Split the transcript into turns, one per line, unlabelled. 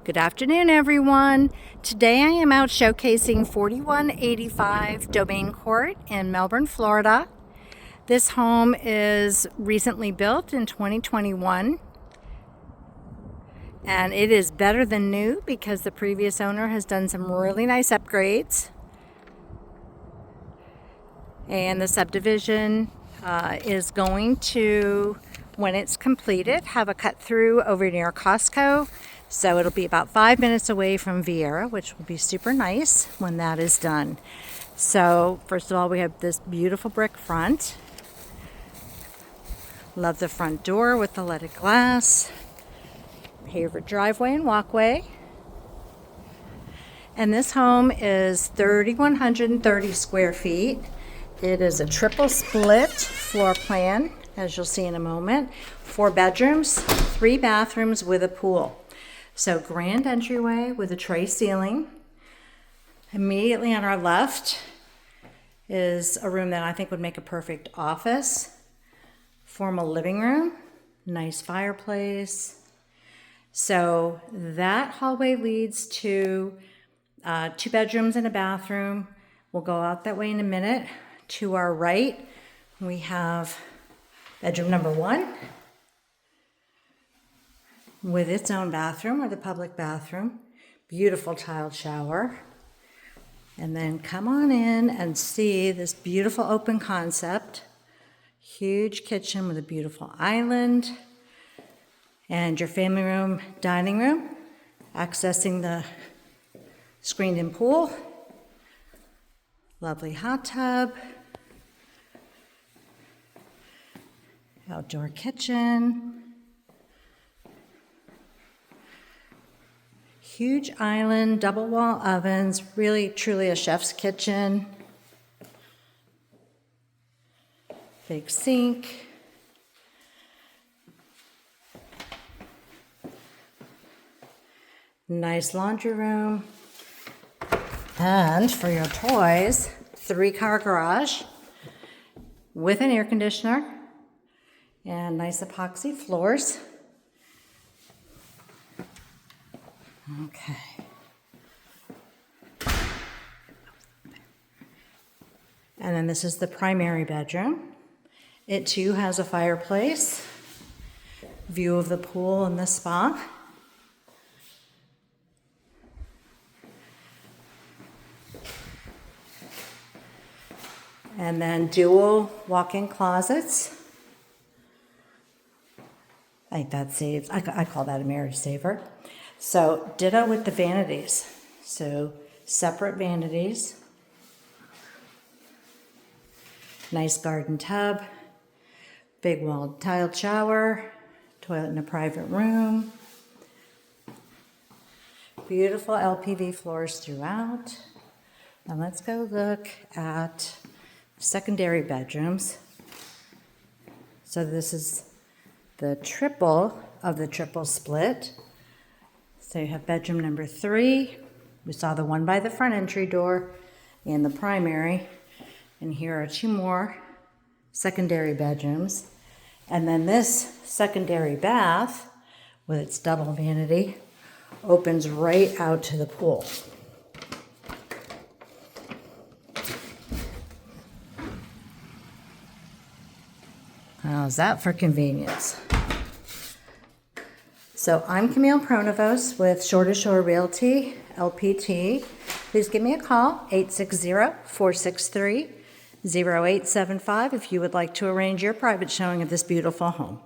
Good afternoon, everyone. Today I am out showcasing 4185 Domain Court in Melbourne, Florida. This home is recently built in 2021, and it is better than new because the previous owner has done some really nice upgrades. And the subdivision is going to, when it's completed, have a cut through over near Costco. So it'll be about 5 minutes away from Vieira, which will be super nice when that is done. So first of all, we have this beautiful brick front. Love the front door with the leaded glass. Paved driveway and walkway. And this home is 3,130 square feet. It is a triple split floor plan, as you'll see in a moment. 4 bedrooms, 3 bathrooms with a pool. So grand entryway with a tray ceiling. Immediately on our left is a room that I think would make a perfect office. Formal living room, nice fireplace. So that hallway leads to 2 bedrooms and a bathroom. We'll go out that way in a minute. To our right, we have bedroom number 1 with its own bathroom, or the public bathroom. Beautiful tiled shower. And then come on in and see this beautiful open concept. Huge kitchen with a beautiful island. And your family room, dining room, accessing the screened-in pool. Lovely hot tub. Outdoor kitchen. Huge island, double wall ovens, really truly a chef's kitchen. Big sink. Nice laundry room. And for your toys, 3-car garage with an air conditioner and nice epoxy floors. Okay. And then this is the primary bedroom. It too has a fireplace, view of the pool and the spa. And then dual walk-in closets. I think that saves, I call that a marriage saver. So ditto with the vanities. So separate vanities. Nice garden tub. Big walled tiled shower. Toilet in a private room. Beautiful LPV floors throughout. Now let's go look at secondary bedrooms. So this is the triple of the triple split. So you have bedroom number 3. We saw the one by the front entry door and the primary. And here are 2 more secondary bedrooms. And then this secondary bath with its double vanity opens right out to the pool. How's that for convenience? So I'm Camille Pronovost with Shore to Shore Realty, LPT. Please give me a call, 860-463-0875, if you would like to arrange your private showing of this beautiful home.